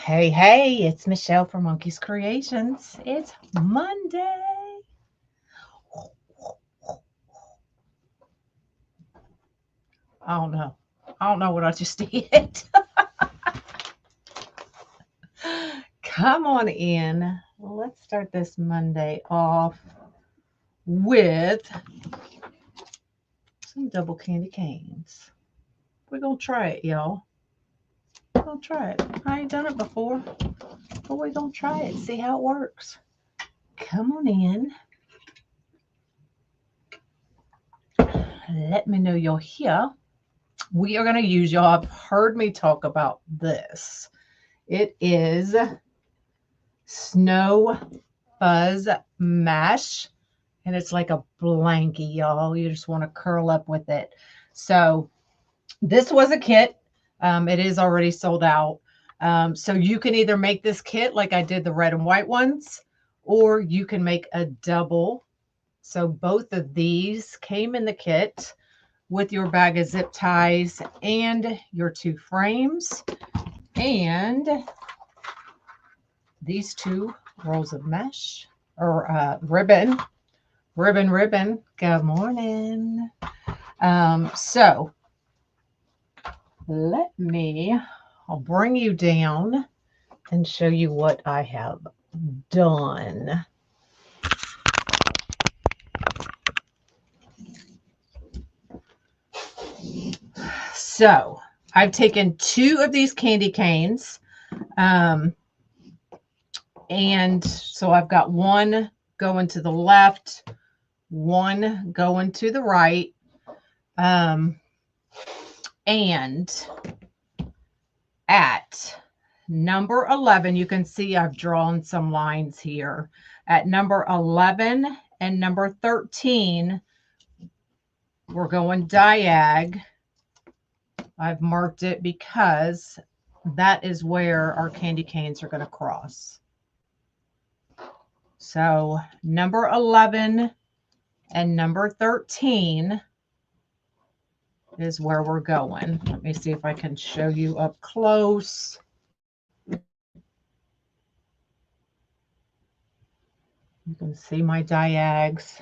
Hey, hey, it's Michelle from Monkey's Creations. It's Monday. I don't know. I don't know what I just did. Come on in. Let's start this Monday off with some double candy canes. We're going to try it, y'all. We're going to try it. I ain't done it before, but we're going to try it, see how it works. Come on in. Let me know you're here. We are going to use, y'all have heard me talk about this. It is Snow Fuzz Mesh, and it's like a blankie, y'all. You just want to curl up with it. So this was a kit. It is already sold out. So you can either make this kit like I did the red and white ones, or you can make a double. So both of these came in the kit with your bag of zip ties and your 2 frames and these 2 rolls of mesh or ribbon. Good morning. So I'll bring you down and show you what I have done. So I've taken 2 of these candy canes. And so I've got one going to the left, one going to the right. And at number 11, you can see I've drawn some lines here. At number 11 and number 13, we're going diag. I've marked it because that is where our candy canes are going to cross. So number 11 and number 13 is where we're going. Let me see if I can show you up close. You can see my diags.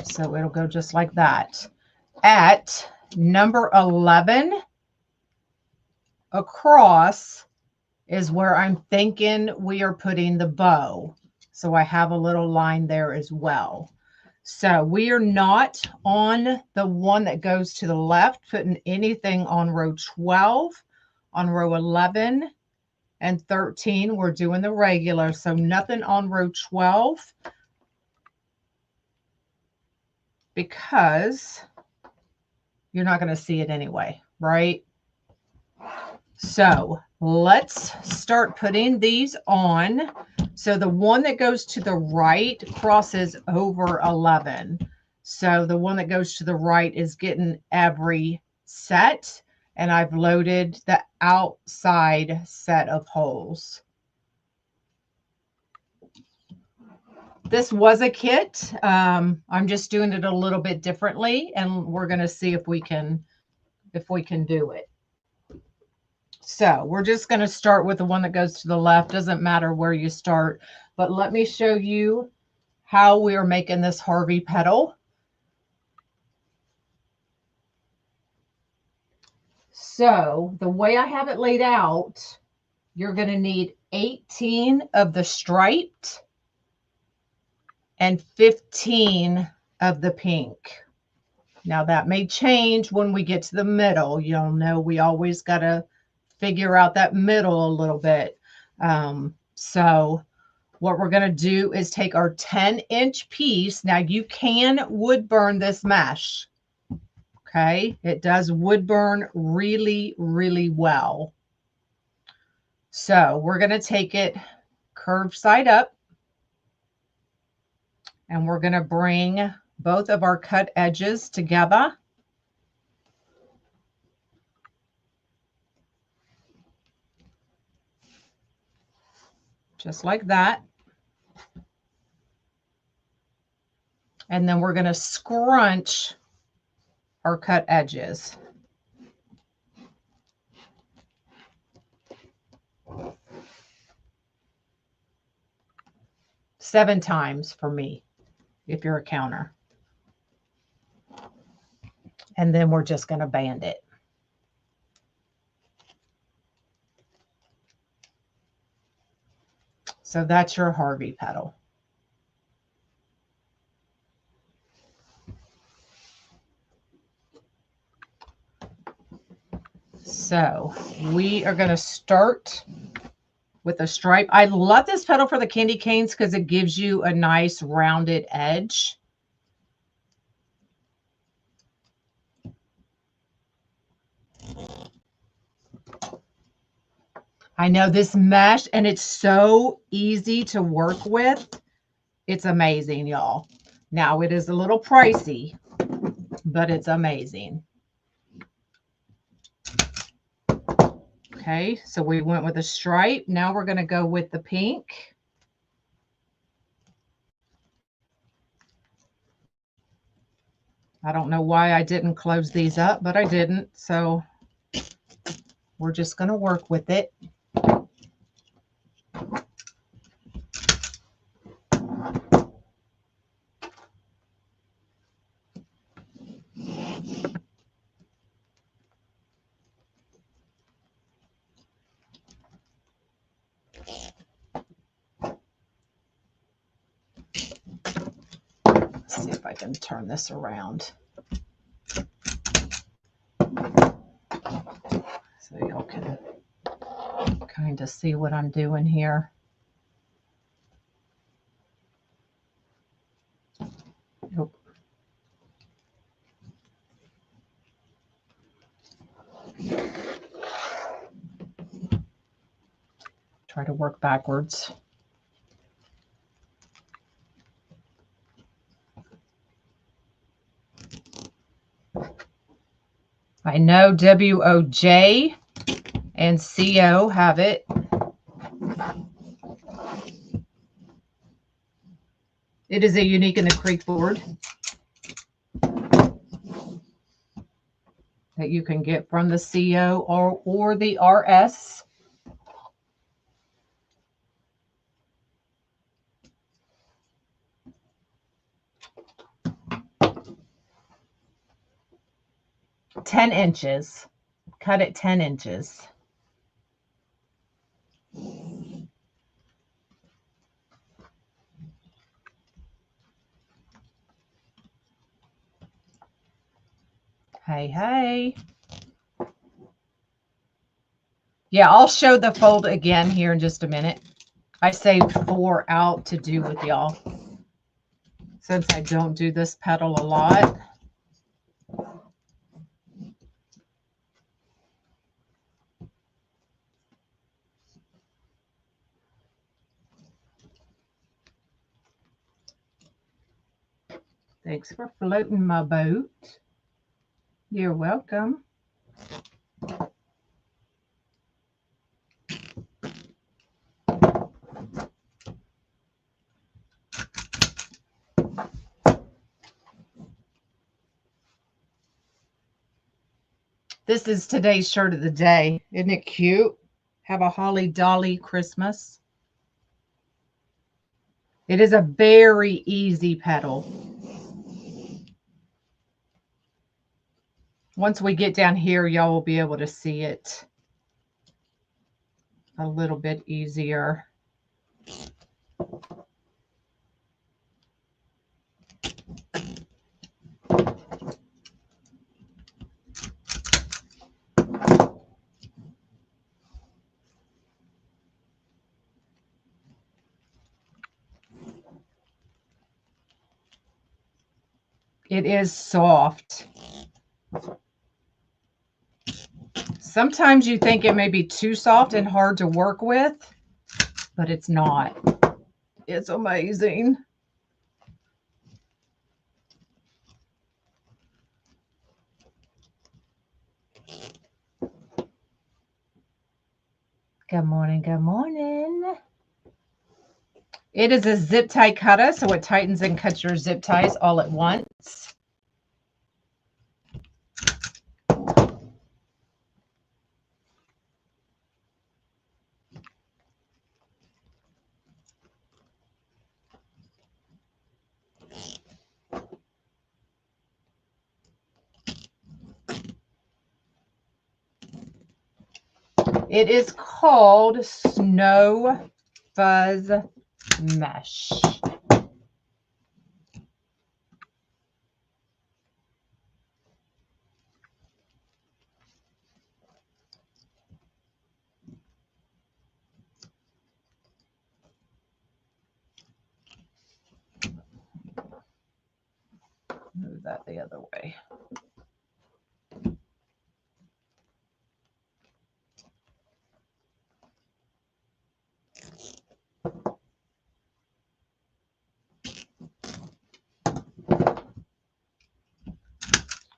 So it'll go just like that. At number 11, across is where I'm thinking we are putting the bow. So I have a little line there as well. So we are not on the one that goes to the left, putting anything on row 12. On row 11 and 13, we're doing the regular. So nothing on row 12 because you're not going to see it anyway, right? So let's start putting these on. So the one that goes to the right crosses over 11. So the one that goes to the right is getting every set, and I've loaded the outside set of holes. This was a kit. I'm just doing it a little bit differently, and we're going to see if we can do it. So we're just going to start with the one that goes to the left. Doesn't matter where you start, but let me show you how we are making this Harvey Petal. So the way I have it laid out, you're going to need 18 of the striped and 15 of the pink. Now that may change when we get to the middle. You'll know we always got to figure out that middle a little bit. So what we're going to do is take our 10-inch piece. Now you can wood burn this mesh. Okay. It does wood burn really, really well. So we're going to take it curved side up, and we're going to bring both of our cut edges together. Just like that. And then we're going to scrunch our cut edges. Seven times for me, if you're a counter. And then we're just going to band it. So that's your Harvey Petal. So we are going to start with a stripe. I love this petal for the candy canes because it gives you a nice rounded edge. I know this mesh, and it's so easy to work with. It's amazing, y'all. Now, it is a little pricey, but it's amazing. Okay, so we went with a stripe. Now we're going to go with the pink. I don't know why I didn't close these up, but I didn't. So we're just going to work with it. Let's see if I can turn this around. So y'all can kind of see what I'm doing here. Nope. Try to work backwards. I know WOJ and CO have it. It is a Unique in the Creek board that you can get from the CO or the RS. $10 inches. Cut it 10 inches. Hey, hey. Yeah, I'll show the fold again here in just a minute. I saved 4 out to do with y'all, since I don't do this petal a lot. Thanks for floating my boat. You're welcome. This is today's shirt of the day. Isn't it cute? Have a holly dolly Christmas. It is a very easy petal. Once we get down here, y'all will be able to see it a little bit easier. It is soft. Sometimes you think it may be too soft and hard to work with, but it's not. It's amazing. Good morning, good morning. It is a zip tie cutter, so it tightens and cuts your zip ties all at once. It is called Snow Fuzz Mesh. Move that the other way.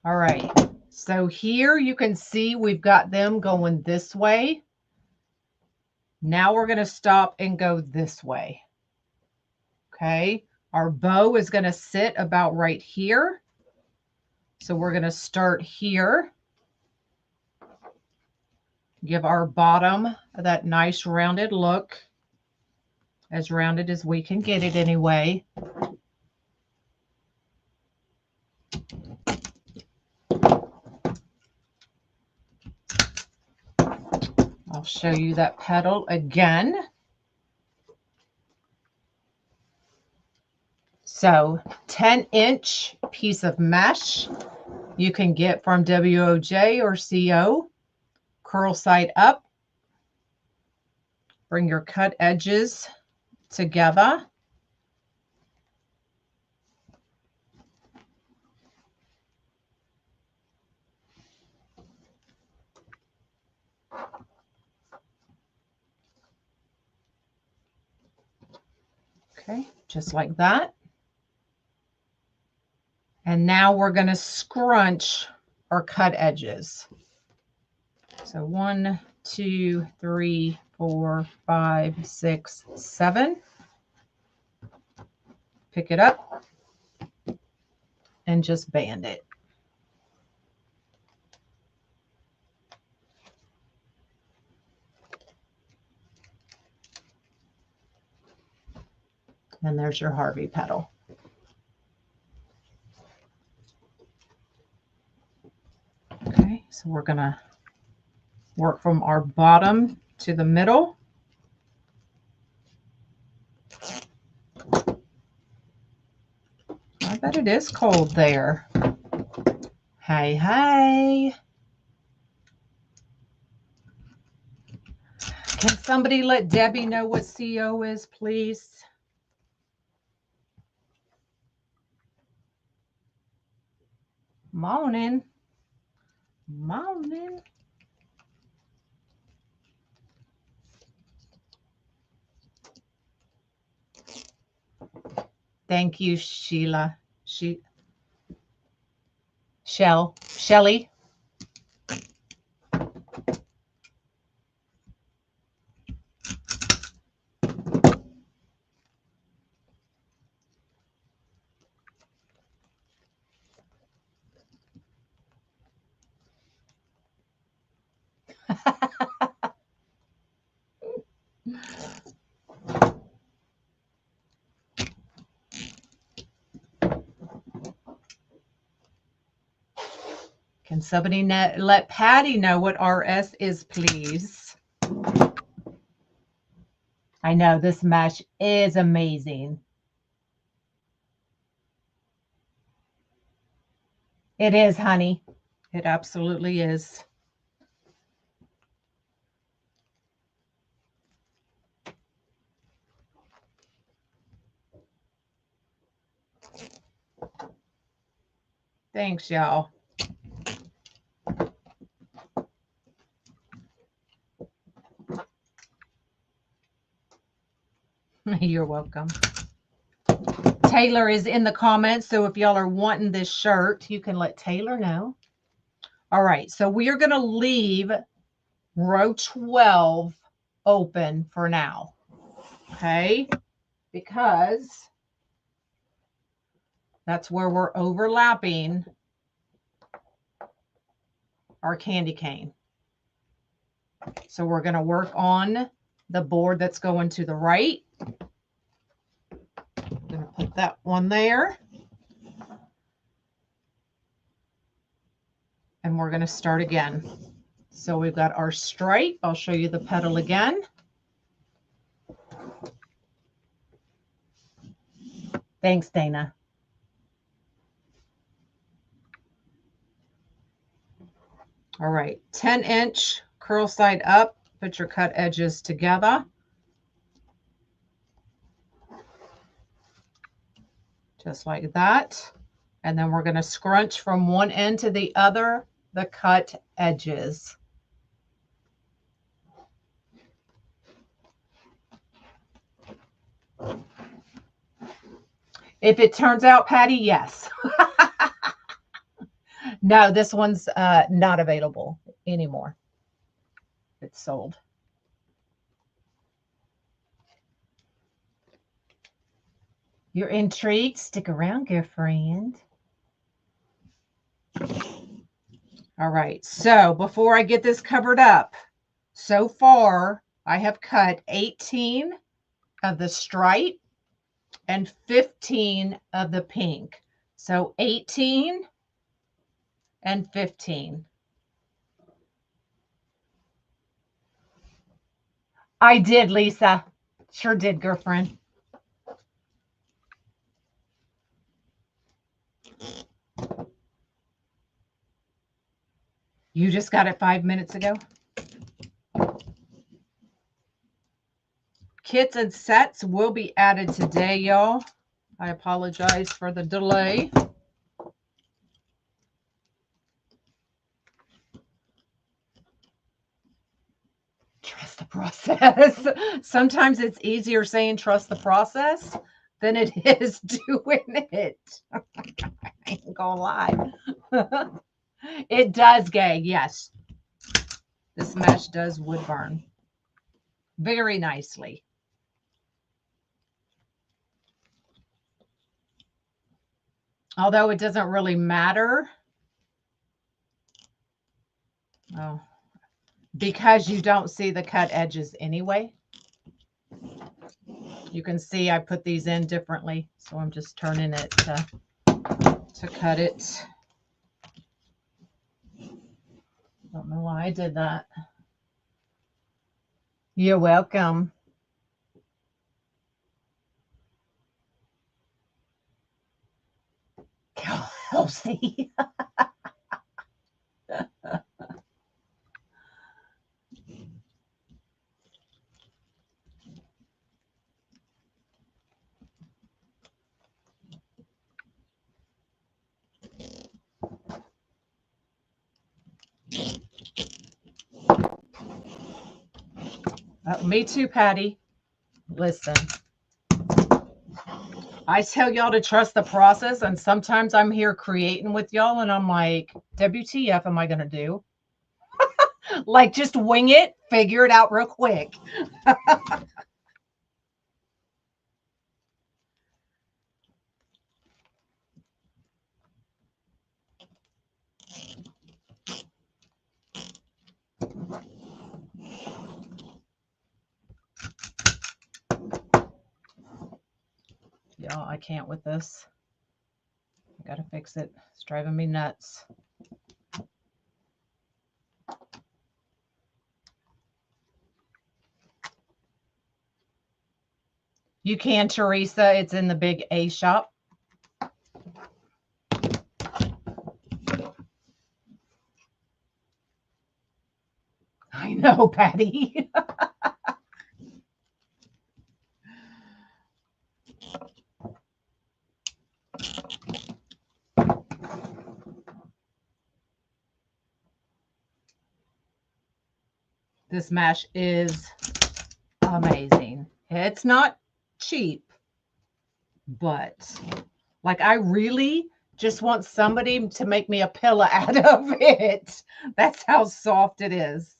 All right, so here you can see we've got them going this way. Now we're going to stop and go this way. Okay, our bow is going to sit about right here. So we're going to start here. Give our bottom that nice rounded look, as rounded as we can get it anyway. I'll show you that petal again. So 10-inch piece of mesh you can get from WOJ or CO. Curl side up. Bring your cut edges together. Okay, just like that. And now we're going to scrunch our cut edges. So 1, 2, 3, 4, 5, 6, 7. Pick it up and just band it. And there's your Harvey Petal. Okay, so we're going to work from our bottom to the middle. I bet it is cold there. Hey, hey. Can somebody let Debbie know what CO is, please? Morning. Morning. Thank you, Sheila. Shelly. Can somebody let Patty know what RS is, please? I know this mesh is amazing. It is, honey. It absolutely is. Thanks, y'all. You're welcome. Taylor is in the comments, so if y'all are wanting this shirt, you can let Taylor know. All right, so we are going to leave row 12 open for now. Okay, because that's where we're overlapping our candy cane. So we're going to work on the board that's going to the right. I'm going to put that one there. And we're going to start again. So we've got our stripe. I'll show you the petal again. Thanks, Dana. All right, 10-inch curl side up. Put your cut edges together. Just like that. And then we're going to scrunch from one end to the other, the cut edges. If it turns out, Patty, yes. No, this one's not available anymore. It's sold. You're intrigued? Stick around, girlfriend. All right, so before I get this covered up, so far I have cut 18 of the stripe and 15 of the pink. So 18 and 15. I did, Lisa. Sure did, girlfriend. You just got it 5 minutes ago? Kits and sets will be added today, y'all. I apologize for the delay. Trust the process. Sometimes it's easier saying trust the process than it is doing it. I ain't gonna lie. It does, Gay. Yes. This mesh does wood burn very nicely. Although it doesn't really matter. Oh, because you don't see the cut edges anyway. You can see I put these in differently. So I'm just turning it to cut it. Don't know why I did that. You're welcome. Kelsey. Me too, Patty. Listen, I tell y'all to trust the process, and sometimes I'm here creating with y'all, and I'm like, WTF am I going to do? Like, just wing it, figure it out real quick. Y'all, I can't with this. I gotta fix it. It's driving me nuts. You can, Teresa. It's in the big A shop. I know, Patty. This mesh is amazing. It's not cheap, but like I really just want somebody to make me a pillow out of it. That's how soft it is.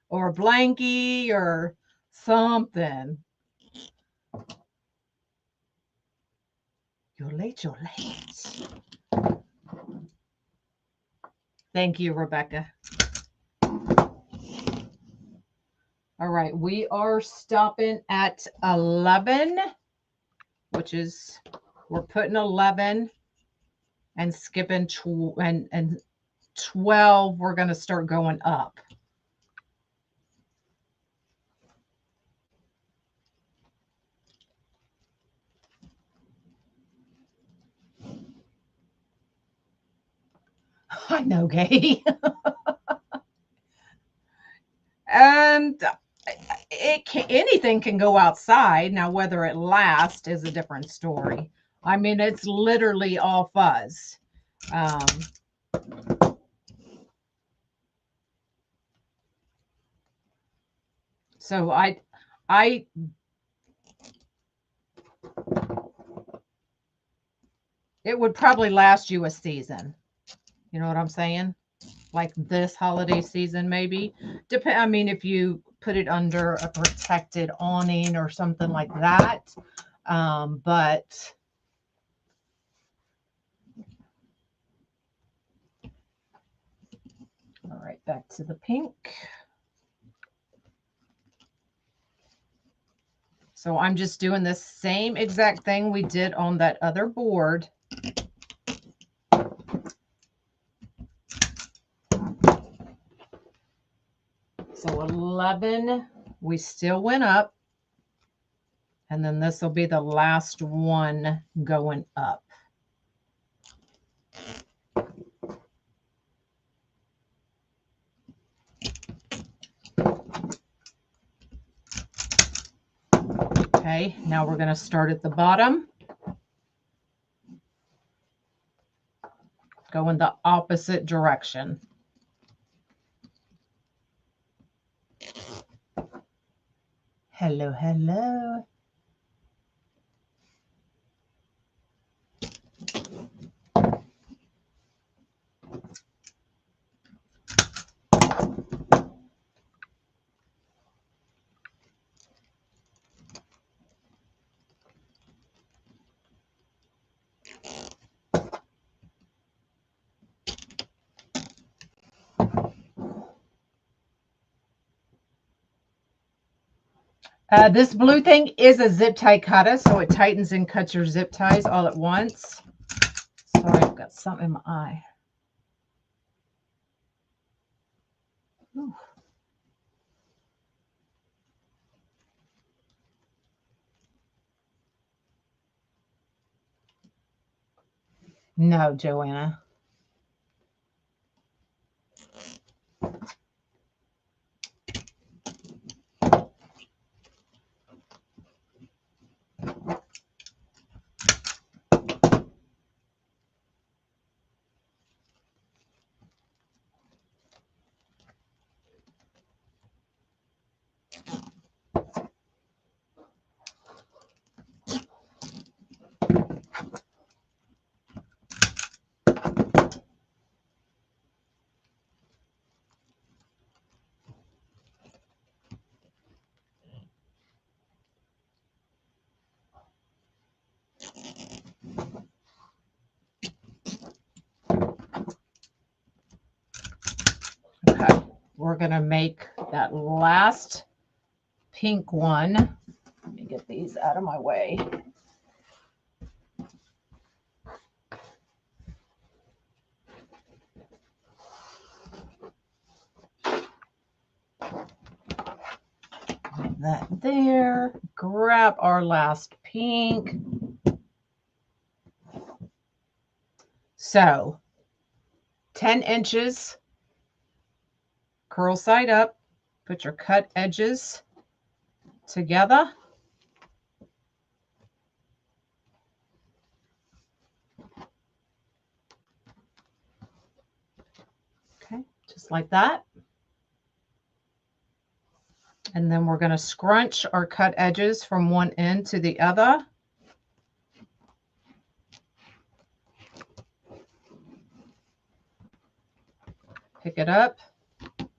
Or a blankie or something. You're late, you're late. Thank you, Rebecca. All right, we are stopping at 11, which is, we're putting 11 and skipping and 12, we're going to start going up. I know, Gay. And anything can go outside. Now, whether it lasts is a different story. I mean, it's literally all fuzz. So it would probably last you a season. You know what I'm saying? Like this holiday season, maybe. I mean, if you put it under a protected awning or something like that. But all right, back to the pink. So I'm just doing the same exact thing we did on that other board. So 11, we still went up. And then this will be the last one going up. Okay, now we're going to start at the bottom. Go in the opposite direction. Hello, hello. This blue thing is a zip tie cutter, so it tightens and cuts your zip ties all at once. Sorry, I've got something in my eye. Ooh. No, Joanna. Okay, we're going to make that last pink one. Let me get these out of my way. That there. Grab our last pink. So 10 inches, curl side up, put your cut edges together. Okay, just like that. And then we're going to scrunch our cut edges from one end to the other. Pick it up,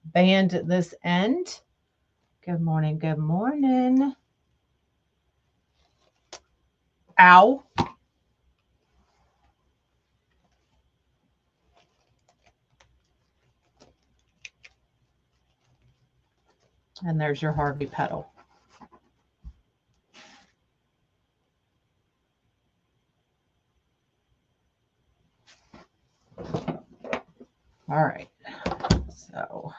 band at this end. Good morning, good morning. Ow. And there's your Harvey Petal. All right, so I'll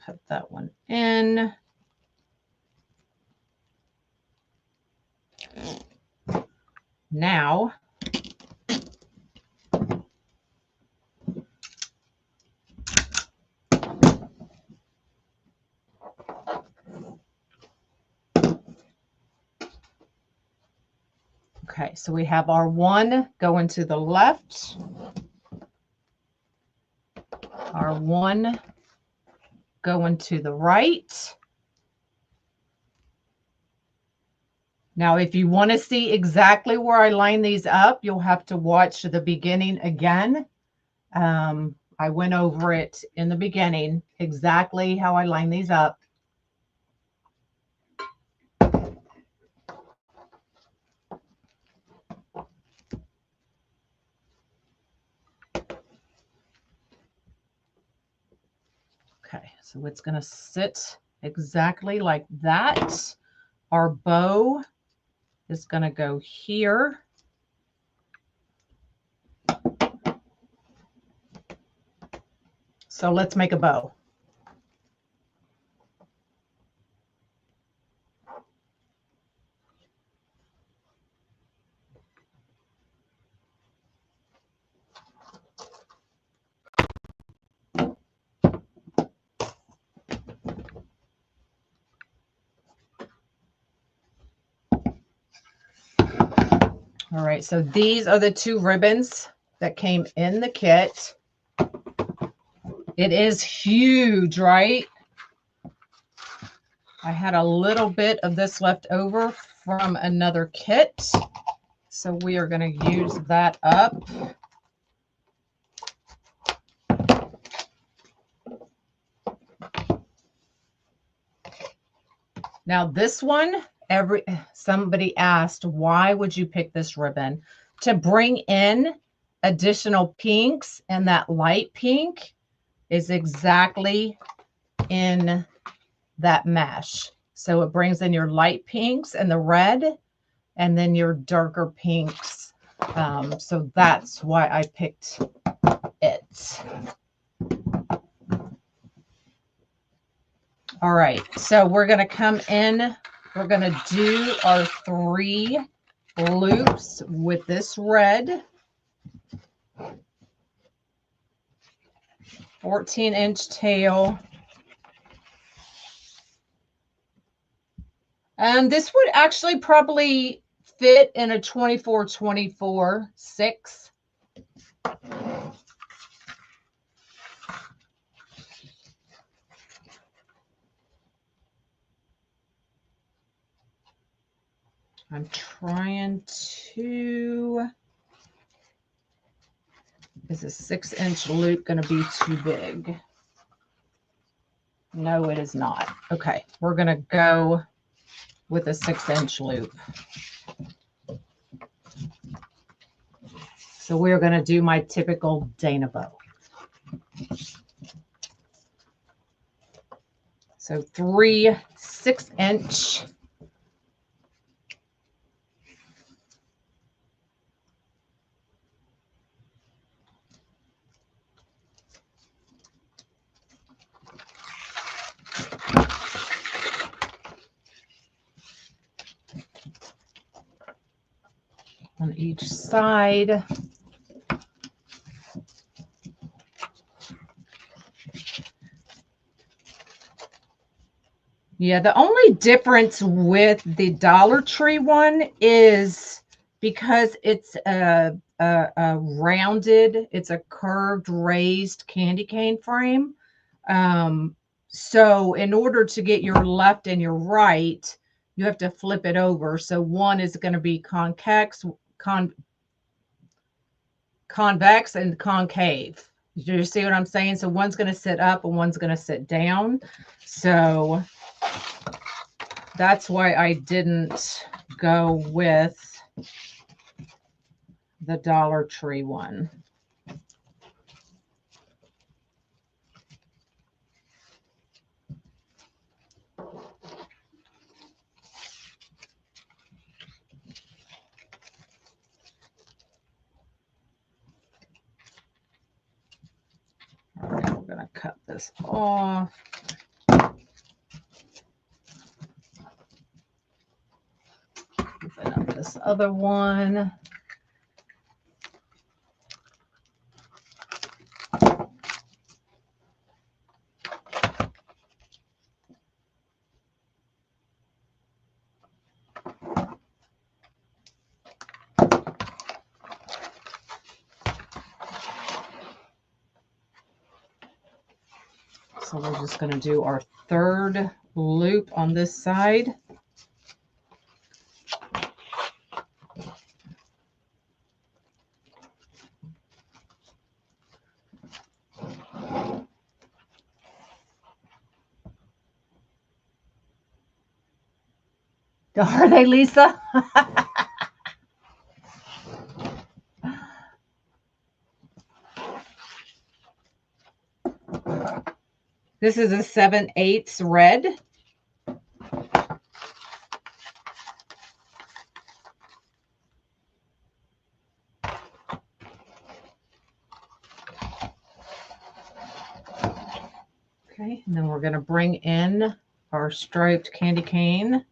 put that one in. Now, okay, so we have our one going to the left, our one going to the right. Now, if you want to see exactly where I line these up, you'll have to watch the beginning again. I went over it in the beginning, exactly how I line these up. Okay, so it's going to sit exactly like that. Our bow is going to go here. So let's make a bow. All right, so these are the two ribbons that came in the kit. It is huge, right? I had a little bit of this left over from another kit, so we are going to use that up. Now this one, somebody asked, why would you pick this ribbon? To bring in additional pinks, and that light pink is exactly in that mesh. So it brings in your light pinks and the red, and then your darker pinks. So that's why I picked it. All right, so we're going to come in. We're going to do our 3 loops with this red. 14-inch tail. And this would actually probably fit in a 24-24 6. I'm trying to, is a 6-inch loop going to be too big? No, it is not. Okay, we're going to go with a 6-inch loop. So we're going to do my typical Dana bow. So 3 6-inch. On each side. Yeah, the only difference with the Dollar Tree one is because it's a rounded, it's a curved, raised candy cane frame. So in order to get your left and your right, you have to flip it over. So one is going to be convex and concave. Do you see what I'm saying? So one's going to sit up and one's going to sit down. So that's why I didn't go with the Dollar Tree one. going to cut this off. Open up this other one. So we're just going to do our third loop on this side. Are they, Lisa? This is a 7/8 red. Okay, and then we're going to bring in our striped candy cane.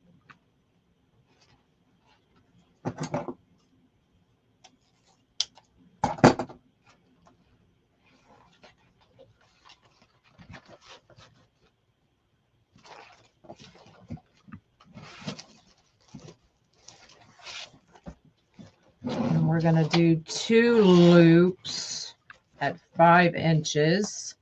And we're going to do 2 loops at 5 inches.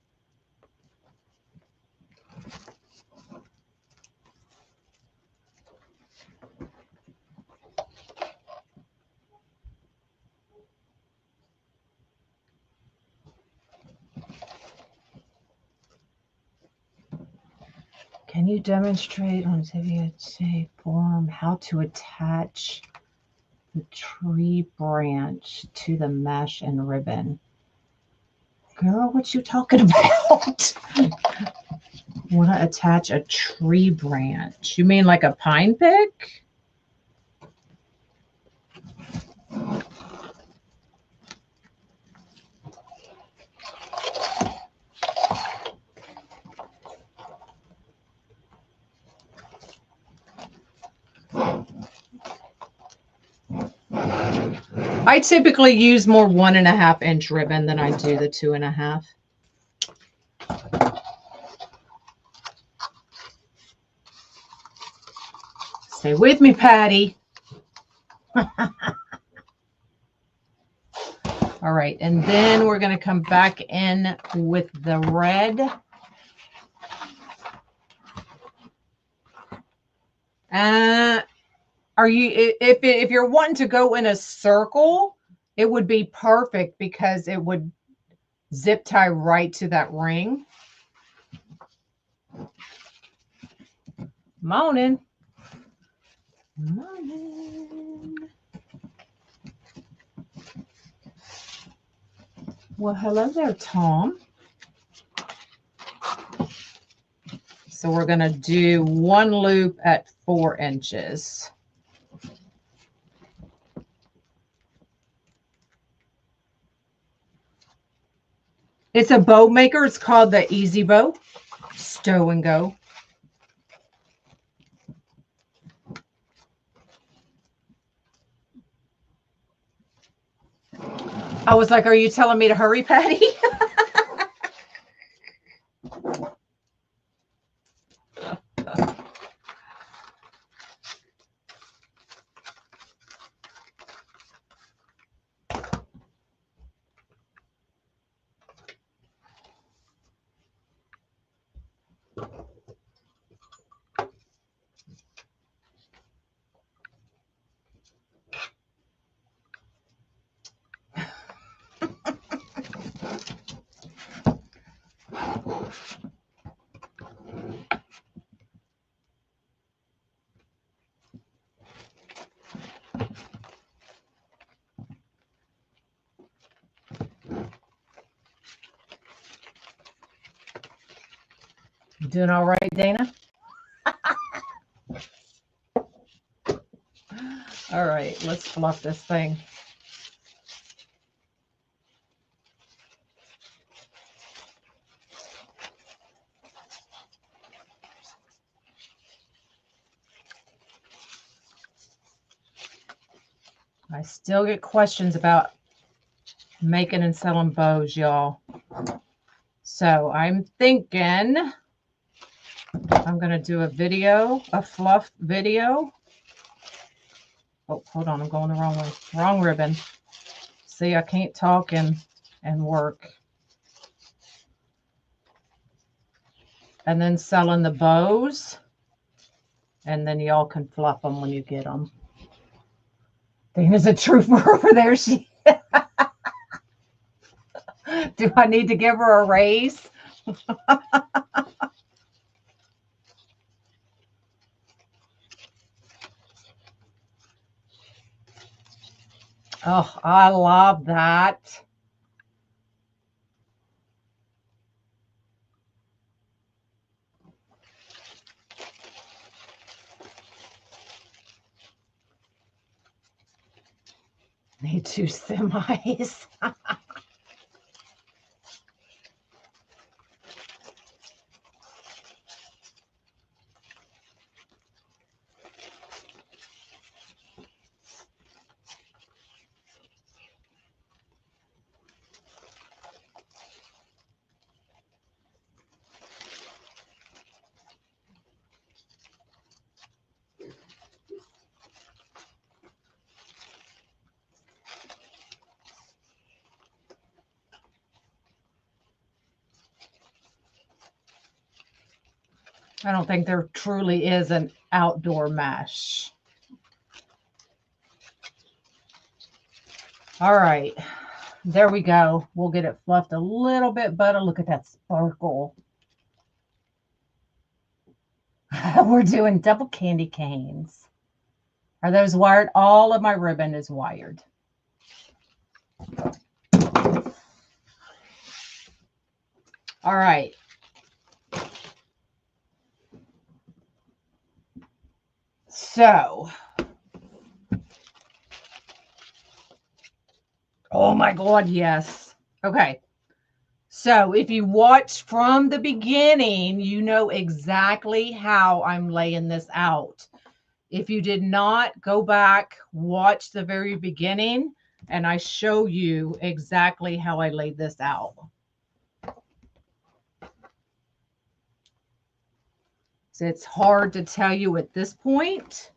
Can you demonstrate on WTA form how to attach the tree branch to the mesh and ribbon? Girl, what you talking about? Want to attach a tree branch? You mean like a pine pick? I typically use more 1.5 inch ribbon than I do the 2.5. Stay with me, Patty. All right, and then we're going to come back in with the red. If you're wanting to go in a circle, it would be perfect because it would zip tie right to that ring. Morning. Morning. Well, hello there, Tom. So we're going to do 1 loop at 4 inches. It's a bow maker. It's called the Easy Bow. Stow and go. I was like, are you telling me to hurry, Patty? You doing all right, Dana? All right, let's fluff this thing. I still get questions about making and selling bows, y'all. So I'm thinking I'm going to do a video, a fluff video. Oh, hold on. I'm going the wrong way. Wrong ribbon. See, I can't talk and work. And then selling the bows. And then y'all can fluff them when you get them. Dana's a trooper over there. She. Do I need to give her a raise? Oh, I love that. Need 2 semis. I don't think there truly is an outdoor mesh. All right, there we go. We'll get it fluffed a little bit better. Look at that sparkle. We're doing double candy canes. Are those wired? All of my ribbon is wired. All right. So, oh my God, yes. Okay. So if you watch from the beginning, you know exactly how I'm laying this out. If you did not, go back, watch the very beginning, and I show you exactly how I laid this out. So it's hard to tell you at this point.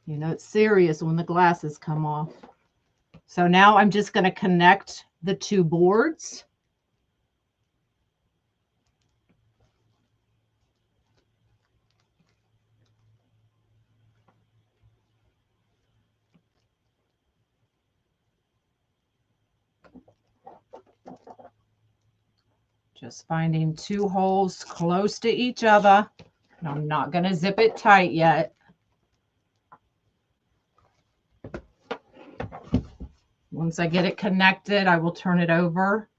You know, it's serious when the glasses come off. So now I'm just going to connect the 2 boards. Just finding 2 holes close to each other. And I'm not going to zip it tight yet. Once I get it connected, I will turn it over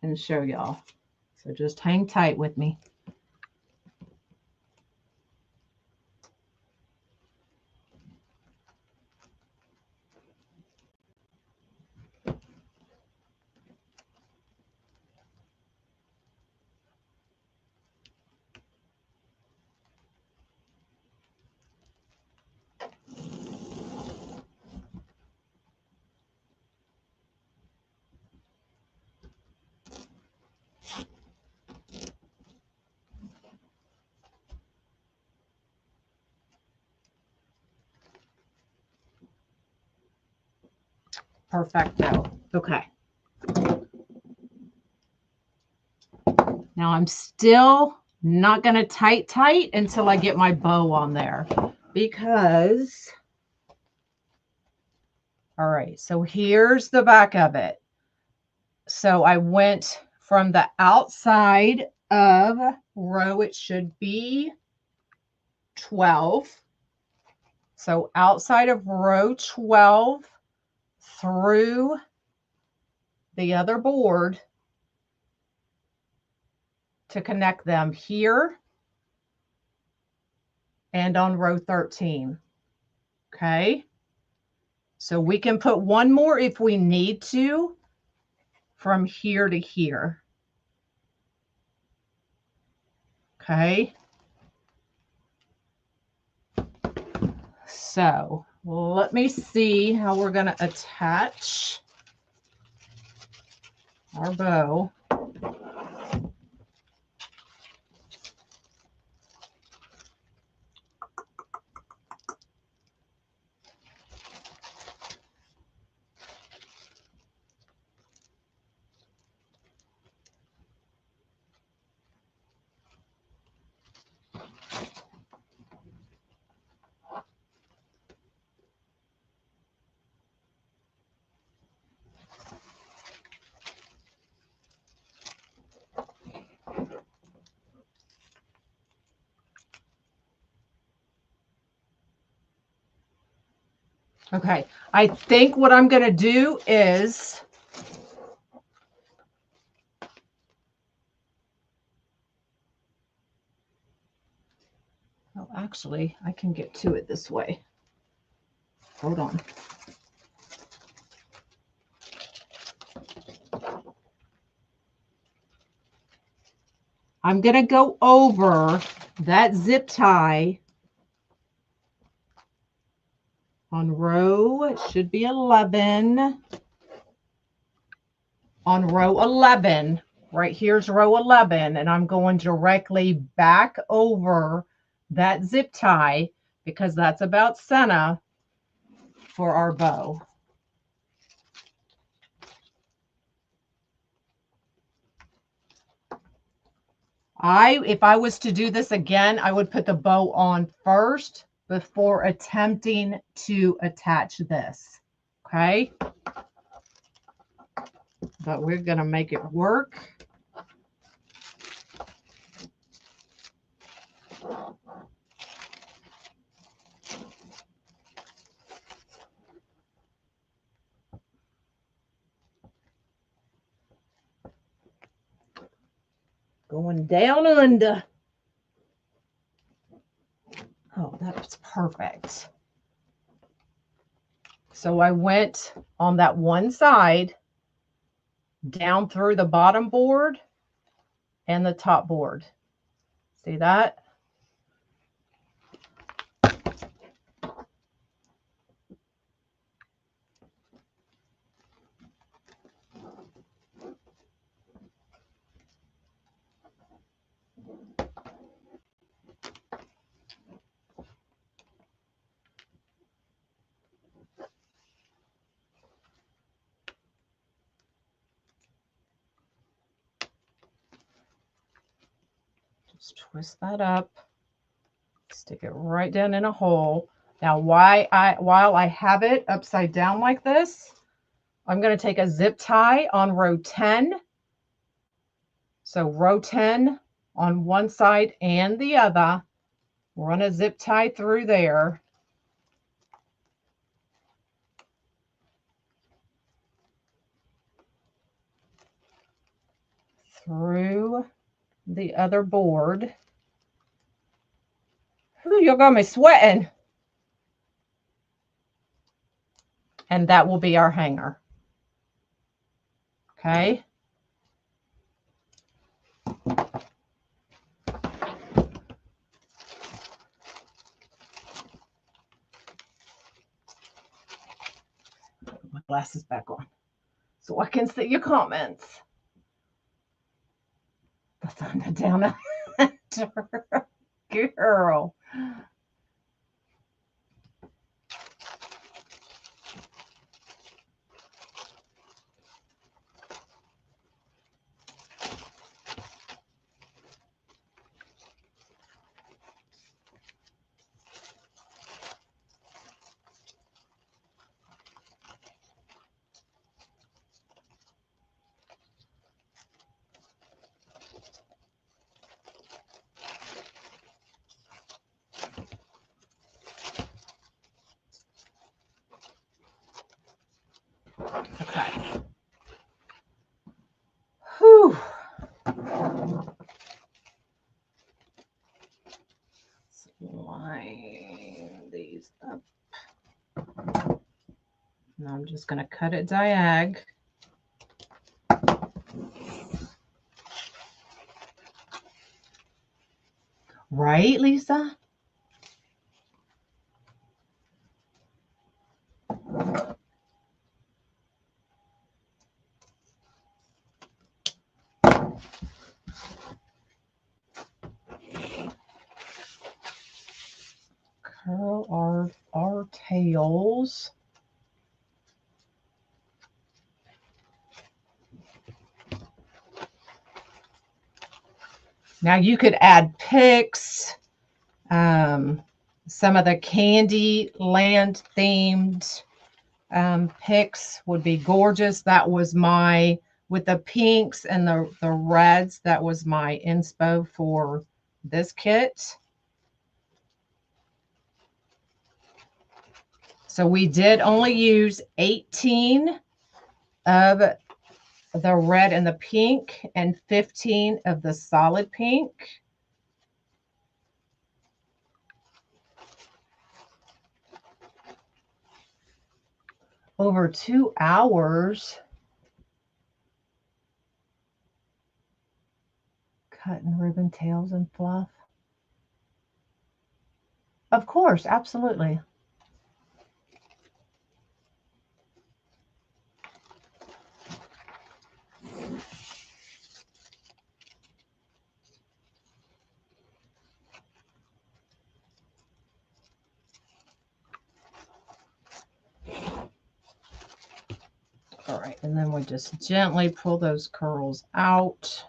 and show y'all. So just hang tight with me. Perfecto. Okay. Now I'm still not going to tight until I get my bow on there, because, all right, so here's the back of it. So I went from the outside of row, it should be 12. So outside of row 12 through the other board to connect them here and on row 13. Okay. So we can put one more if we need to from here to here. Okay. So let me see how we're going to attach our bow. Okay, I think what I'm going to do is oh, actually, I can get to it this way. Hold on. I'm going to go over that zip tie on row, it should be 11. On row 11, right here's row 11, and I'm going directly back over that zip tie because that's about center for our bow. If I was to do this again, I would put the bow on first before attempting to attach this. Okay. But we're going to make it work. Going down under. Oh, that's perfect. So I went on that one side down through the bottom board and the top board. See that? Just twist that up, stick it right down in a hole. Now, while I have it upside down like this, I'm going to take a zip tie on row 10. So row 10 on one side and the other. Run a zip tie through there. Through the other board. Ooh, you got me sweating. And that will be our hanger. Okay. Put my glasses back on so I can see your comments. The thunder down under. Girl. And I'm just going to cut it diag. Right, Lisa? Curl our tails. Now you could add picks, some of the candy land themed picks would be gorgeous. That was my, with the pinks and the reds, that was my inspo for this kit. So we did only use 18 of the red and the pink and 15 of the solid pink. Over 2 hours. Cutting ribbon tails and fluff. Of course, absolutely. All right, and then we just gently pull those curls out.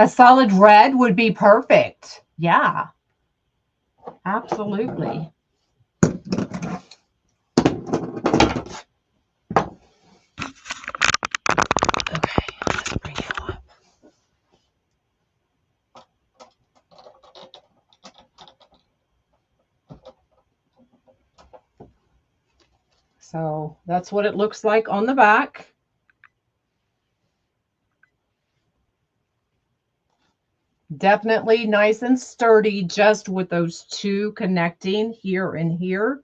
A solid red would be perfect. Yeah, absolutely. Okay, let's bring it up. So that's what it looks like on the back. Definitely nice and sturdy, just with those two connecting here and here.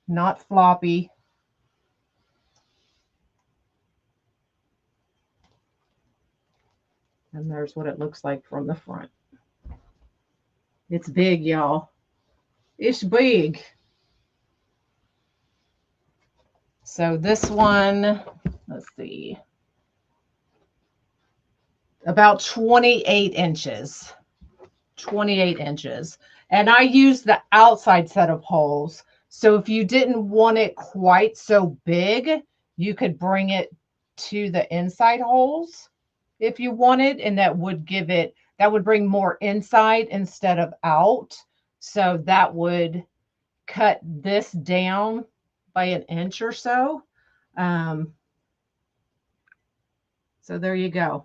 Not floppy. And there's what it looks like from the front. It's big, y'all. It's big. So this one, let's see, about 28 inches. 28 inches. And I used the outside set of holes. So if you didn't want it quite so big, you could bring it to the inside holes if you wanted, and that would give it, that would bring more inside instead of out. So that would cut this down by an inch or so. So there you go.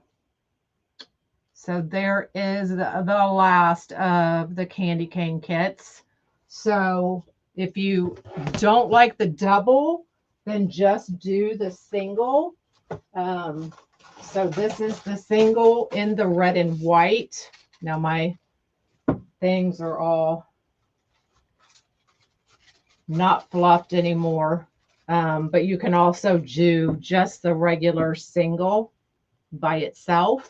So there is the last of the candy cane kits. So if you don't like the double, then just do the single. So this is the single in the red and white. Now my things are all not fluffed anymore. But you can also do just the regular single by itself.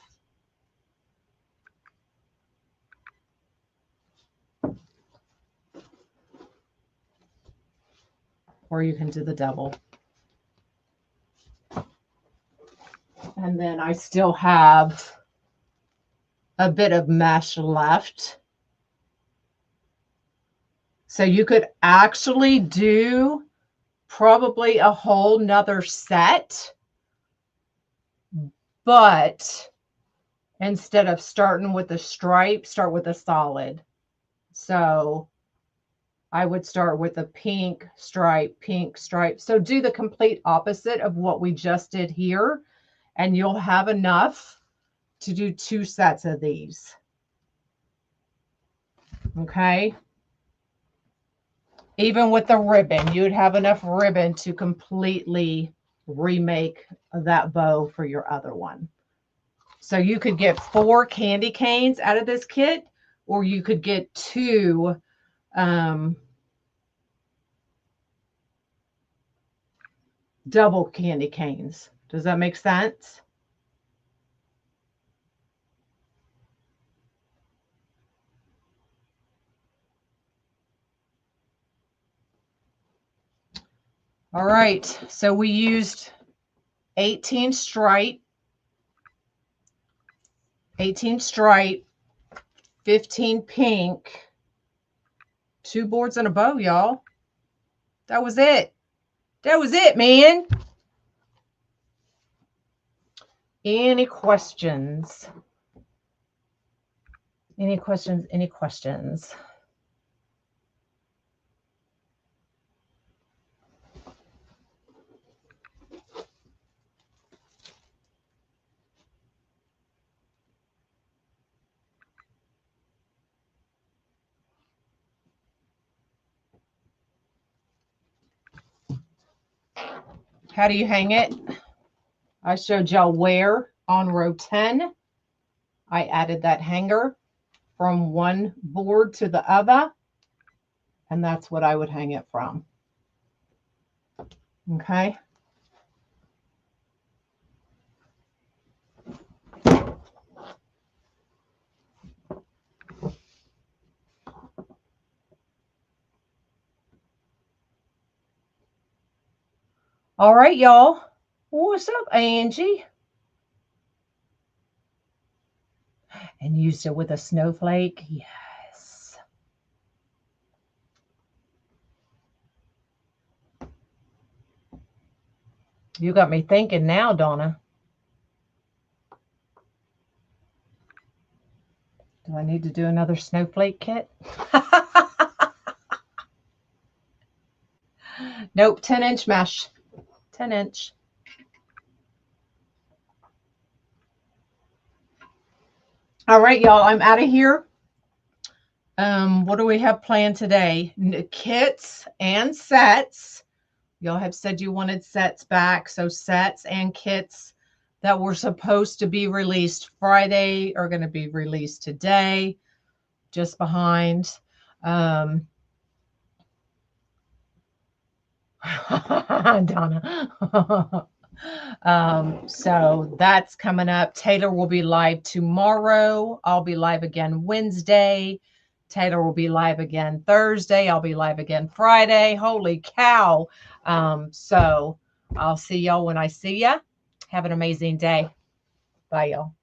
Or you can do the double. And then I still have a bit of mesh left. So you could actually do probably a whole nother set, but instead of starting with a stripe, start with a solid. So I would start with a pink stripe, pink stripe. So do the complete opposite of what we just did here, and you'll have enough to do 2 sets of these. Okay. Even with the ribbon, you'd have enough ribbon to completely remake that bow for your other one. So you could get 4 candy canes out of this kit, or you could get 2 double candy canes. Does that make sense? All right, so we used 18 stripe, 15 pink, 2 boards and a bow, y'all. That was it. That was it, man. Any questions? Any questions? Any questions? How do you hang it? I showed y'all where on row 10. I added that hanger from one board to the other, and that's what I would hang it from. Okay. All right, y'all. What's up, Angie? And used it with a snowflake. Yes. You got me thinking now, Donna. Do I need to do another snowflake kit? Nope, 10-inch mesh. 10-inch. All right, y'all, I'm out of here. What do we have planned today? Kits and sets. Y'all have said you wanted sets back, so sets and kits that were supposed to be released Friday are going to be released today, just behind. Donna. So that's coming up. Taylor will be live tomorrow. I'll be live again Wednesday. Taylor will be live again Thursday. I'll be live again Friday. Holy cow. So I'll see y'all when I see ya. Have an amazing day. Bye, y'all.